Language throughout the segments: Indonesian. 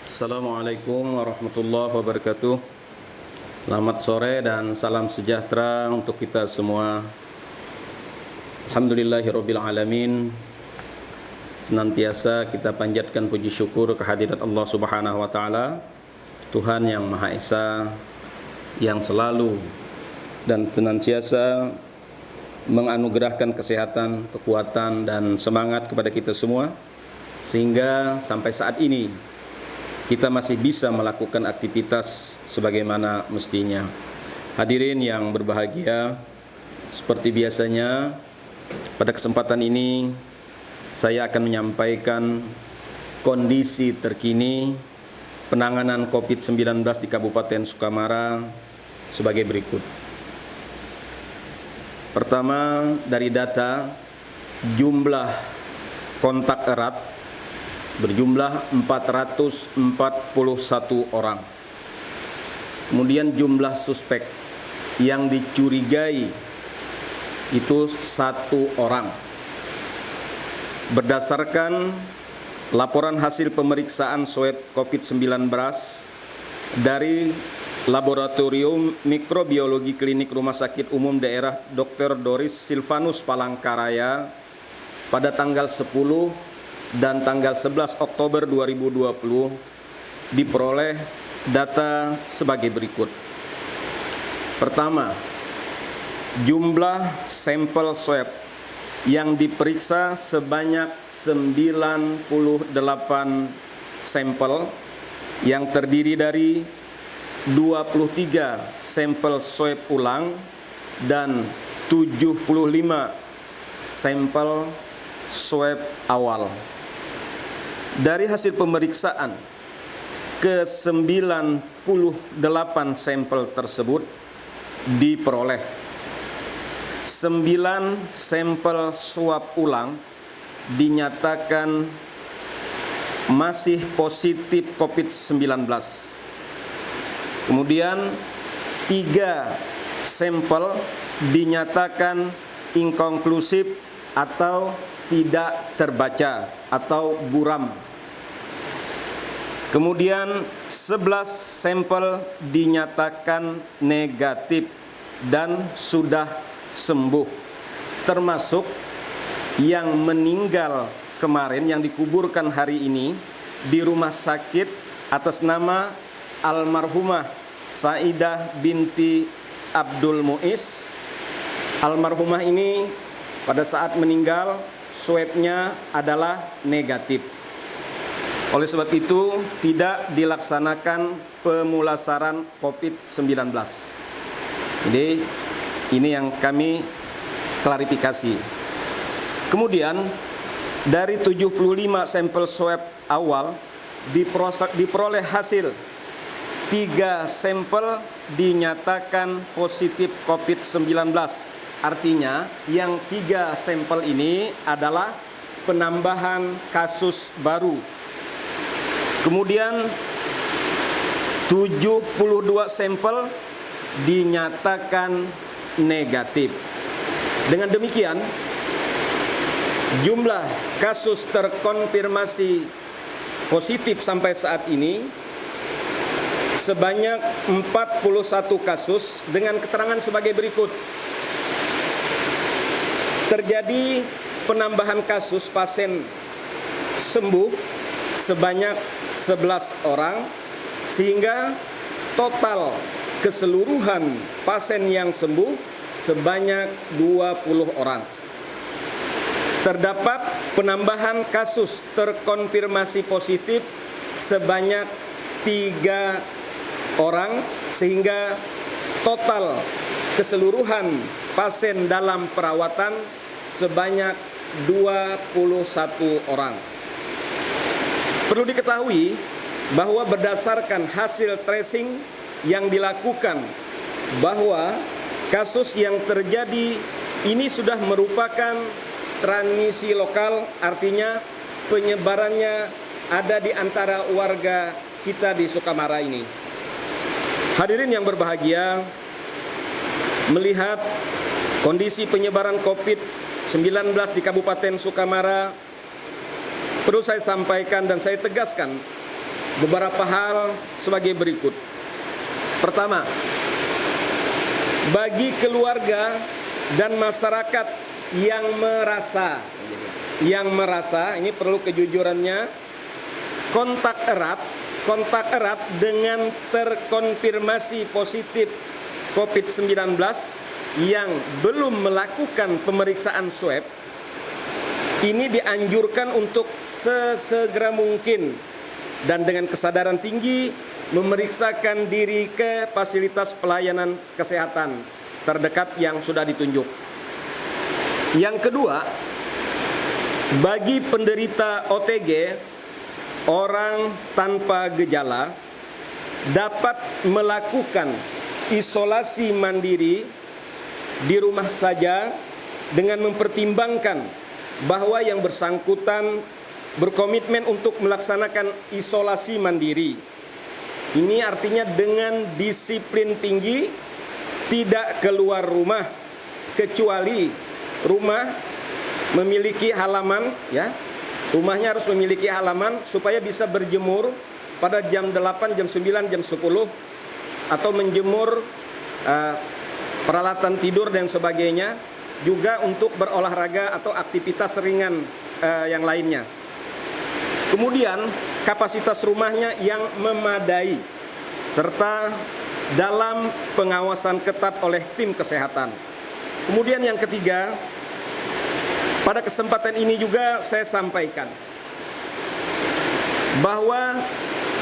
Assalamualaikum warahmatullahi wabarakatuh. Selamat sore dan salam sejahtera untuk kita semua. Alhamdulillahirabbil alamin. Senantiasa kita panjatkan puji syukur kehadirat Allah Subhanahu wa taala, Tuhan yang Maha Esa, yang selalu dan senantiasa menganugerahkan kesehatan, kekuatan dan semangat kepada kita semua, sehingga sampai saat ini kita masih bisa melakukan aktivitas sebagaimana mestinya. Hadirin yang berbahagia, seperti biasanya pada kesempatan ini saya akan menyampaikan kondisi terkini penanganan COVID-19 di Kabupaten Sukamara sebagai berikut. Pertama, dari data jumlah kontak erat berjumlah 441 orang. Kemudian jumlah suspek yang dicurigai itu 1 orang. Berdasarkan laporan hasil pemeriksaan swab COVID-19 dari Laboratorium Mikrobiologi Klinik Rumah Sakit Umum Daerah Dr. Doris Silvanus Palangkaraya pada tanggal 10 dan tanggal 11 Oktober 2020 diperoleh data sebagai berikut. Pertama, jumlah sampel swab yang diperiksa sebanyak 98 sampel yang terdiri dari 23 sampel swab ulang dan 75 sampel swab awal. Dari hasil pemeriksaan ke-98 sampel tersebut diperoleh 9 sampel swab ulang dinyatakan masih positif COVID-19. Kemudian 3 sampel dinyatakan inkonklusif atau tidak terbaca atau buram. Kemudian 11 sampel dinyatakan negatif dan sudah sembuh, termasuk yang meninggal kemarin yang dikuburkan hari ini di rumah sakit atas nama almarhumah Saidah binti Abdul Muiz. Almarhumah ini pada saat meninggal swabnya adalah negatif. Oleh sebab itu tidak dilaksanakan pemulasaran COVID-19. Jadi ini yang kami klarifikasi. Kemudian dari 75 sampel swab awal diperoleh hasil 3 sampel dinyatakan positif COVID-19. Artinya yang 3 sampel ini adalah penambahan kasus baru. Kemudian 72 sampel dinyatakan negatif. Dengan demikian jumlah kasus terkonfirmasi positif sampai saat ini sebanyak 41 kasus dengan keterangan sebagai berikut. Terjadi penambahan kasus pasien sembuh sebanyak 11 orang, sehingga total keseluruhan pasien yang sembuh sebanyak 20 orang. Terdapat penambahan kasus terkonfirmasi positif sebanyak 3 orang, sehingga total keseluruhan pasien dalam perawatan sebanyak 21 orang. Perlu diketahui bahwa berdasarkan hasil tracing yang dilakukan, bahwa kasus yang terjadi ini sudah merupakan transmisi lokal, artinya penyebarannya ada di antara warga kita di Sukamara ini. Hadirin yang berbahagia, melihat kondisi penyebaran COVID-19 di Kabupaten Sukamara, perlu saya sampaikan dan saya tegaskan beberapa hal sebagai berikut. Pertama, bagi keluarga dan masyarakat yang merasa ini perlu kejujurannya, kontak erat dengan terkonfirmasi positif COVID-19 yang belum melakukan pemeriksaan swab, ini dianjurkan untuk sesegera mungkin dan dengan kesadaran tinggi memeriksakan diri ke fasilitas pelayanan kesehatan terdekat yang sudah ditunjuk. Yang kedua, bagi penderita OTG, orang tanpa gejala dapat melakukan isolasi mandiri di rumah saja dengan mempertimbangkan bahwa yang bersangkutan berkomitmen untuk melaksanakan isolasi mandiri. Ini artinya dengan disiplin tinggi, tidak keluar rumah kecuali rumah memiliki halaman, ya. Rumahnya harus memiliki halaman supaya bisa berjemur pada jam 8, jam 9, jam 10 atau menjemur peralatan tidur dan sebagainya, juga untuk berolahraga atau aktivitas ringan yang lainnya. Kemudian kapasitas rumahnya yang memadai serta dalam pengawasan ketat oleh tim kesehatan. Kemudian yang ketiga, pada kesempatan ini juga saya sampaikan bahwa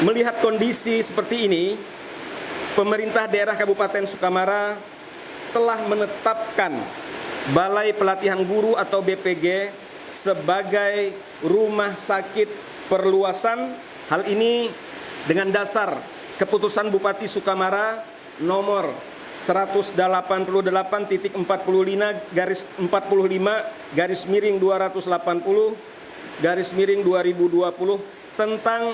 melihat kondisi seperti ini, pemerintah daerah Kabupaten Sukamara telah menetapkan Balai Pelatihan Guru atau BPG sebagai rumah sakit perluasan. Hal ini dengan dasar keputusan Bupati Sukamara nomor 188/45/280/2020 tentang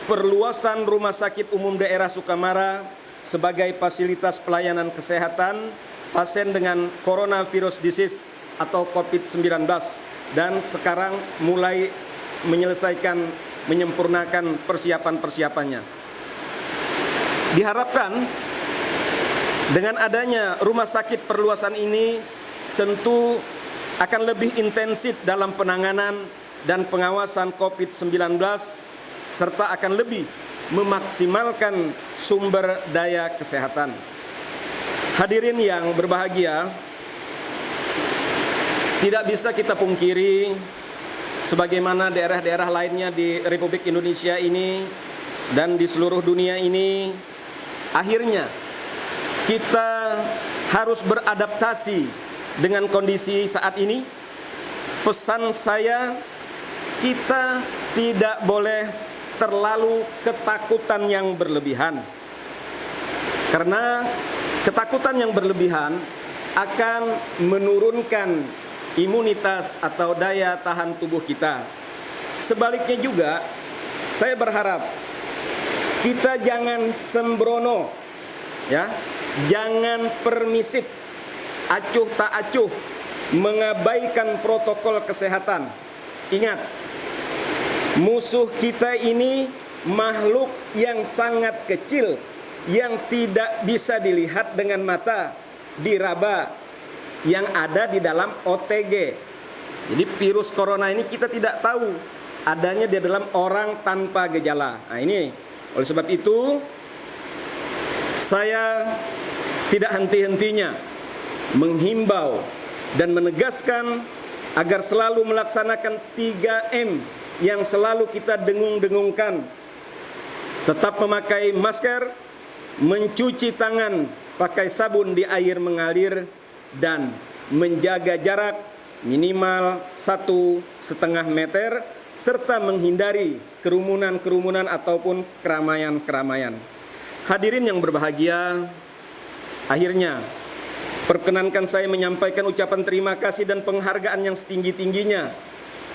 perluasan Rumah Sakit Umum Daerah Sukamara sebagai fasilitas pelayanan kesehatan pasien dengan coronavirus disease atau COVID-19, dan sekarang mulai menyempurnakan persiapan-persiapannya. Diharapkan dengan adanya rumah sakit perluasan ini tentu akan lebih intensif dalam penanganan dan pengawasan COVID-19 serta akan lebih memaksimalkan sumber daya kesehatan. Hadirin yang berbahagia, tidak bisa kita pungkiri sebagaimana daerah-daerah lainnya di Republik Indonesia ini dan di seluruh dunia ini, akhirnya kita harus beradaptasi dengan kondisi saat ini. Pesan saya, kita tidak boleh terlalu ketakutan yang berlebihan. Karena ketakutan yang berlebihan akan menurunkan imunitas atau daya tahan tubuh kita. Sebaliknya juga, saya berharap kita jangan sembrono, ya, jangan permisif, acuh tak acuh, mengabaikan protokol kesehatan. Ingat, musuh kita ini makhluk yang sangat kecil, yang tidak bisa dilihat dengan mata, diraba, yang ada di dalam OTG. Jadi virus corona ini kita tidak tahu adanya di dalam orang tanpa gejala. Nah ini, oleh sebab itu saya tidak henti-hentinya menghimbau dan menegaskan agar selalu melaksanakan 3M yang selalu kita dengung-dengungkan. Tetap memakai masker, mencuci tangan pakai sabun di air mengalir, dan menjaga jarak minimal 1,5 meter serta menghindari kerumunan-kerumunan ataupun keramaian-keramaian. Hadirin yang berbahagia, akhirnya perkenankan saya menyampaikan ucapan terima kasih dan penghargaan yang setinggi-tingginya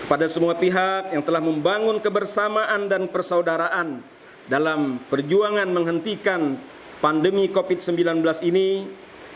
kepada semua pihak yang telah membangun kebersamaan dan persaudaraan dalam perjuangan menghentikan pandemi COVID-19 ini,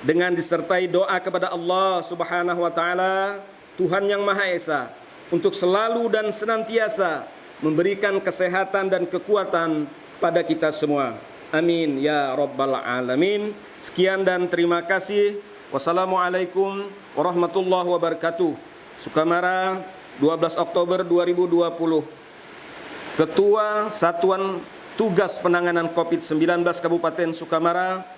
dengan disertai doa kepada Allah Subhanahu wa taala, Tuhan yang Maha Esa, untuk selalu dan senantiasa memberikan kesehatan dan kekuatan pada kita semua. Amin ya rabbal alamin. Sekian dan terima kasih. Wassalamualaikum warahmatullahi wabarakatuh. Sukamara, 12 Oktober 2020. Ketua Satuan Tugas Penanganan COVID-19 Kabupaten Sukamara,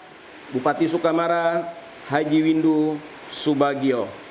Bupati Sukamara Haji Windu Subagio.